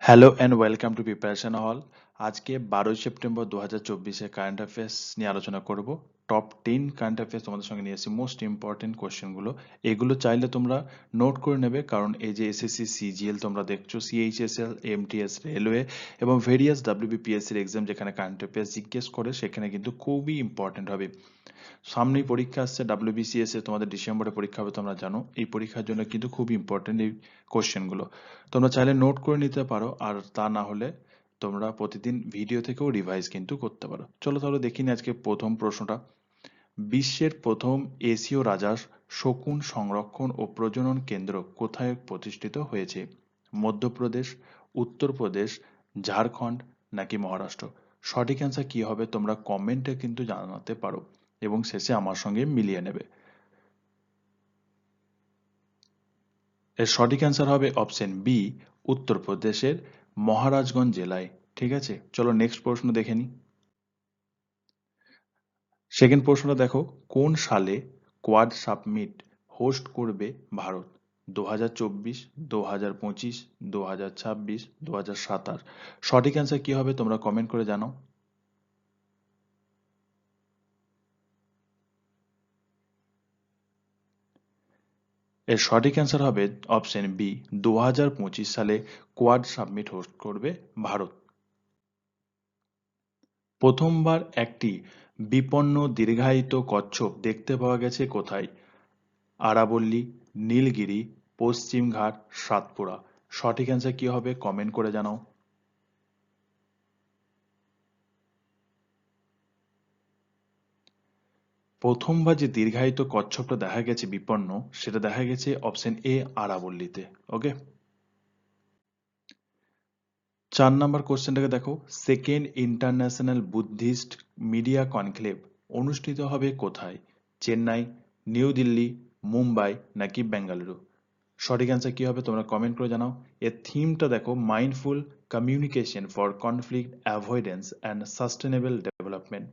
Hello and welcome to preparation হল। আজকে 12 September 2024 current affairs নিয়ে আলোচনা করব। টপ 10 কারেন্ট অ্যাফেয়ার্স তোমাদের সঙ্গে নিয়ে এসেছি, মোস্ট ইম্পর্টেন্ট কোশ্চেনগুলো। এগুলো চাইলে তোমরা নোট করে নেবে, কারণ এই যে এসএসসি সিজিএল তোমরা দেখছো, সিএইচএসএল, এমটিএস, রেলওয়ে এবং ভেরিয়াস ডাব্লিউবিপিএসসির এক্সাম যেখানে কারেন্ট অ্যাফেয়ার্স জিজ্ঞেস করে, সেখানে কিন্তু খুবই ইম্পর্টেন্ট হবে। সামনেই পরীক্ষা আসছে ডাব্লিউবিসিএস এ, তোমাদের ডিসেম্বরে পরীক্ষা হবে তোমরা জানো। এই পরীক্ষার জন্য কিন্তু খুব ইম্পর্টেন্ট এই কোশ্চেনগুলো। তোমরা চাইলে নোট করে নিতে পারো, আর তা না হলে তোমরা প্রতিদিন ভিডিও থেকেও রিভাইজ কিন্তু করতে পারো। চলো তাহলে দেখিনি আজকে প্রথম প্রশ্নটা। বিশ্বের প্রথম এশীয় রাজার শকুন সংরক্ষণ ও প্রজনন কেন্দ্র কোথায় প্রতিষ্ঠিত হয়েছে? মধ্যপ্রদেশ, উত্তরপ্রদেশ, ঝাড়খণ্ড নাকি মহারাষ্ট্র? সঠিক অ্যান্সার কি হবে তোমরা কমেন্টে কিন্তু জানাতে পারো এবং শেষে আমার সঙ্গে মিলিয়ে নেবে। এর সঠিক অ্যান্সার হবে অপশন বি, উত্তরপ্রদেশের মহারাজগঞ্জ জেলায়। ঠিক আছে, চলো নেক্সট প্রশ্ন দেখে নিই। সেকেন্ড প্রশ্নটা দেখো, কোন সালে কোয়াড সাবমিট হোস্ট করবে ভারত? 2024, 2025, 2026, 2027? সঠিক অ্যান্সার কি হবে তোমরা কমেন্ট করে জানাও। এর সঠিক অ্যান্সার হবে অপশন বি, 2025 সালে কোয়াড সাবমিট হোস্ট করবে ভারত। প্রথমবার একটি বিপন্ন দীর্ঘায়িত কচ্ছপ দেখতে পাওয়া গেছে কোথায়? আরাবল্লী, নীলগিরি, পশ্চিমঘাট, সাতপুরা? সঠিক অ্যান্সার কি হবে কমেন্ট করে জানাও। প্রথমবার যে দীর্ঘায়িত কচ্ছপটা দেখা গেছে বিপন্ন, সেটা দেখা গেছে অপশন এ, আরাবল্লীতে। ওকে, 4 নম্বর কোশ্চেনটাকে দেখো, second international Buddhist media conclave অনুষ্ঠিত হবে কোথায়? চেন্নাই, নিউ দিল্লি, মুম্বাই নাকি বেঙ্গালুরু? সঠিক অ্যান্সার কি হবে তোমরা কমেন্ট করে জানাও। এর থিমটা দেখো, mindful communication for conflict avoidance and sustainable development.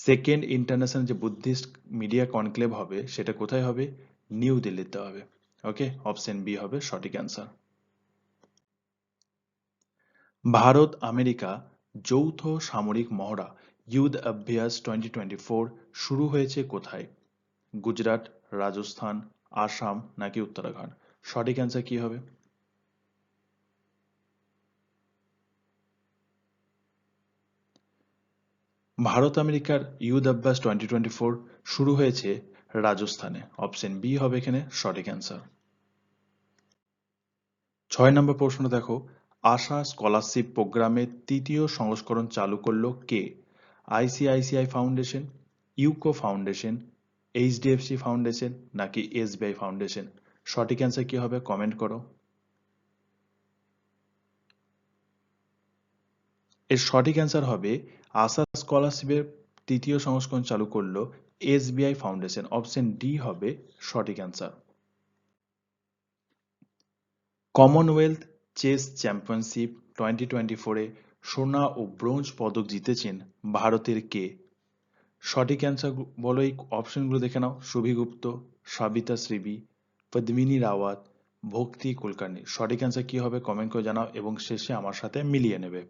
Second international যে বুদ্ধিস্ট মিডিয়া কনক্লেভ হবে, সেটা কোথায় হবে? নিউ দিল্লিতে হবে। ওকে, অপশন বি হবে সঠিক অ্যান্সার। ভারত আমেরিকা যৌথ সামরিক মহড়া ইউথ অভ্যাস 2024 শুরু হয়েছে কোথায়? গুজরাট, রাজস্থান, আসাম নাকি উত্তরাখণ্ড? সঠিক অ্যান্সার কি হবে? ভারত আমেরিকার ইউথ অভ্যাস 2024 শুরু হয়েছে রাজস্থানে। অপশন বি হবে এখানে সঠিক অ্যান্সার। 6 নম্বর প্রশ্ন দেখো, আশা স্কলারশিপ প্রোগ্রামের তৃতীয় সংস্করণ চালু করলো কে? ICICI foundation, UCO foundation, HDFC foundation নাকি এসবিআই ফাউন্ডেশন? সঠিক অ্যান্সার কি হবে কমেন্ট করো। এর সঠিক অ্যান্সার হবে, আশা স্কলারশিপের তৃতীয় সংস্করণ চালু করলো এসবিআই ফাউন্ডেশন। অপশন ডি হবে সঠিক অ্যান্সার। কমনওয়েলথ চেস চ্যাম্পিয়নশিপ 2024-এ সোনা ও ব্রোঞ্জ পদক জিতেছেন ভারতের কে? সঠিক অ্যান্সার বলো, এই অপশনগুলো দেখে নাও। শুভি গুপ্ত, সাবিতা শ্রীবি, পদ্মিনী রাওয়াত, ভক্তি কুলকার্নি। সঠিক অ্যান্সার কি হবে কমেন্ট করে জানাও এবং শেষে আমার সাথে মিলিয়ে নেবে।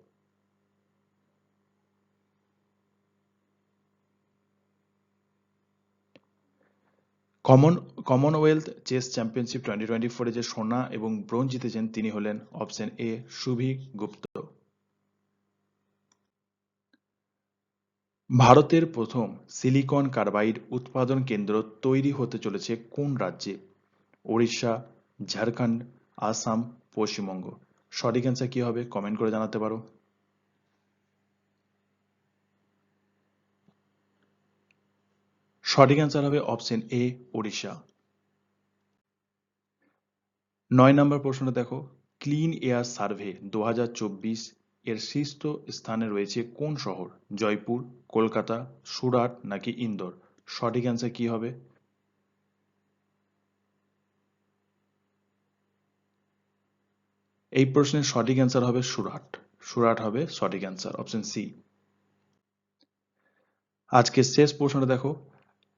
কমনওয়েলথ চেস চ্যাম্পিয়নশিপ 2024-এ যে সোনা এবং ব্রোঞ্জ জিতেছেন তিনি হলেন অপশন এ, শুভি গুপ্ত। ভারতের প্রথম সিলিকন কার্বাইড উৎপাদন কেন্দ্র তৈরি হতে চলেছে কোন রাজ্যে? ওড়িশা, ঝাড়খণ্ড, আসাম, পশ্চিমবঙ্গ? সঠিক অ্যান্সার কি হবে কমেন্ট করে জানাতে পারো। সঠিক অ্যান্সার হবে অপশন এ, ওড়িশা। 9 নম্বর প্রশ্নটা দেখো, ক্লিন এয়ার সার্ভে 2024 এর শীর্ষ স্থানে রয়েছে কোন শহর? জয়পুর, কলকাতা, সুরাট নাকি ইন্দোর? সঠিক অ্যান্সার কি হবে? এই প্রশ্নের সঠিক অ্যান্সার হবে সুরাট। সুরাট হবে সঠিক অ্যান্সার, অপশন সি। আজকে শেষ প্রশ্নটা দেখো,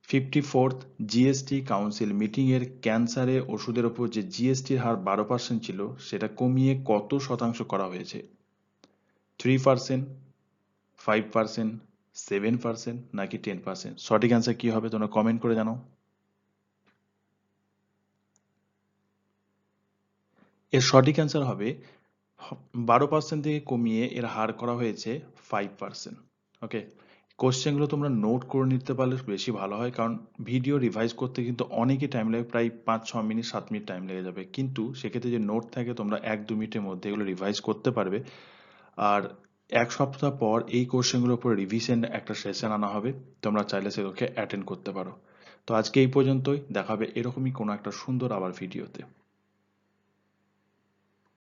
54th জিএসটি কাউন্সিল মিটিংয়ের ক্যান্সারে ওষুধের ওপর যে জিএসটির হার 12% ছিল সেটা কমিয়ে কত শতাংশ করা হয়েছে? 3%, 5%, 7% নাকি 10%? সঠিক অ্যান্সার কি হবে তোমরা কমেন্ট করে জানাও। এর সঠিক অ্যান্সার হবে 12% থেকে কমিয়ে এর হার করা হয়েছে 5%। ওকে, কোশ্চেনগুলো তোমরা নোট করে নিতে পারলে বেশি ভালো হয়, কারণ ভিডিও রিভাইজ করতে কিন্তু অনেকই টাইম লাগে, প্রায় 5-6 মিনিট 7 মিনিট টাইম লেগে যাবে, কিন্তু সেক্ষেত্রে যে নোট থাকে তোমরা 1-2 মিনিটের মধ্যে এগুলো রিভাইজ করতে পারবে। আর এক সপ্তাহ পর এই কোশ্চেনগুলোর উপর রিভিশন একটা সেশন আনা হবে, তোমরা চাইলে সেগুলোকে অ্যাটেন্ড করতে পারো। তো আজকে এই পর্যন্তই, দেখা হবে এরকমই কোনো একটা সুন্দর আবার ভিডিওতে।